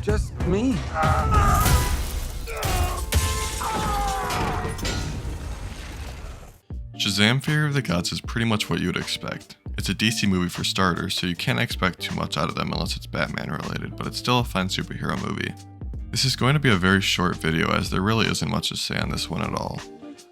just me. Shazam! Fury of the Gods is pretty much what you would expect. It's a DC movie for starters, so you can't expect too much out of them unless it's Batman related, but it's still a fun superhero movie. This is going to be a very short video as there really isn't much to say on this one at all.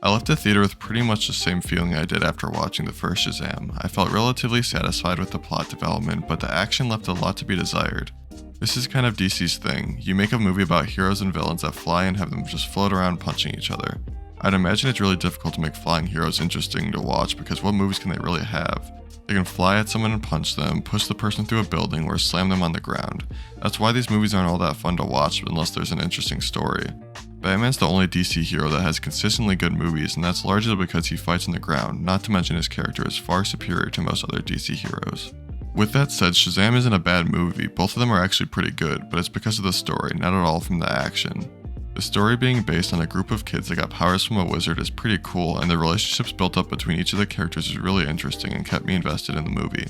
I left the theater with pretty much the same feeling I did after watching the first Shazam. I felt relatively satisfied with the plot development, but the action left a lot to be desired. This is kind of DC's thing. You make a movie about heroes and villains that fly and have them just float around punching each other. I'd imagine it's really difficult to make flying heroes interesting to watch because what movies can they really have? They can fly at someone and punch them, push the person through a building, or slam them on the ground. That's why these movies aren't all that fun to watch unless there's an interesting story. Batman's the only DC hero that has consistently good movies, and that's largely because he fights on the ground, not to mention his character is far superior to most other DC heroes. With that said, Shazam isn't a bad movie, both of them are actually pretty good, but it's because of the story, not at all from the action. The story being based on a group of kids that got powers from a wizard is pretty cool, and the relationships built up between each of the characters is really interesting and kept me invested in the movie.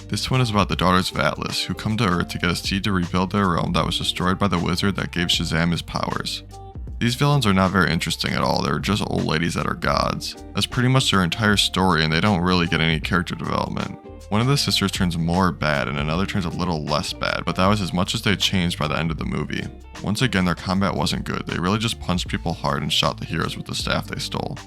This one is about the daughters of Atlas, who come to Earth to get a seed to rebuild their realm that was destroyed by the wizard that gave Shazam his powers. These villains are not very interesting at all, they're just old ladies that are gods. That's pretty much their entire story and they don't really get any character development. One of the sisters turns more bad and another turns a little less bad, but that was as much as they changed by the end of the movie. Once again, their combat wasn't good, they really just punched people hard and shot the heroes with the staff they stole.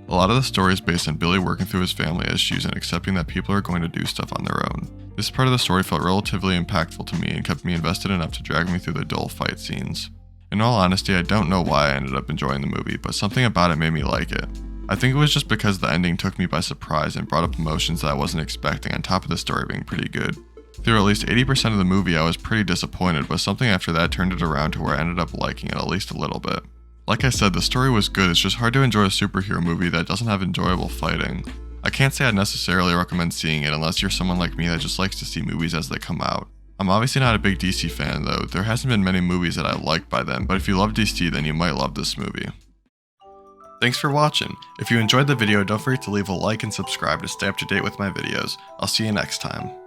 A lot of the story is based on Billy working through his family issues and accepting that people are going to do stuff on their own. This part of the story felt relatively impactful to me and kept me invested enough to drag me through the dull fight scenes. In all honesty, I don't know why I ended up enjoying the movie, but something about it made me like it. I think it was just because the ending took me by surprise and brought up emotions that I wasn't expecting on top of the story being pretty good. Through at least 80% of the movie I was pretty disappointed, but something after that turned it around to where I ended up liking it at least a little bit. Like I said, the story was good, it's just hard to enjoy a superhero movie that doesn't have enjoyable fighting. I can't say I'd necessarily recommend seeing it unless you're someone like me that just likes to see movies as they come out. I'm obviously not a big DC fan though, there hasn't been many movies that I liked by them, but if you love DC then you might love this movie. Thanks for watching. If you enjoyed the video, don't forget to leave a like and subscribe to stay up to date with my videos. I'll see you next time.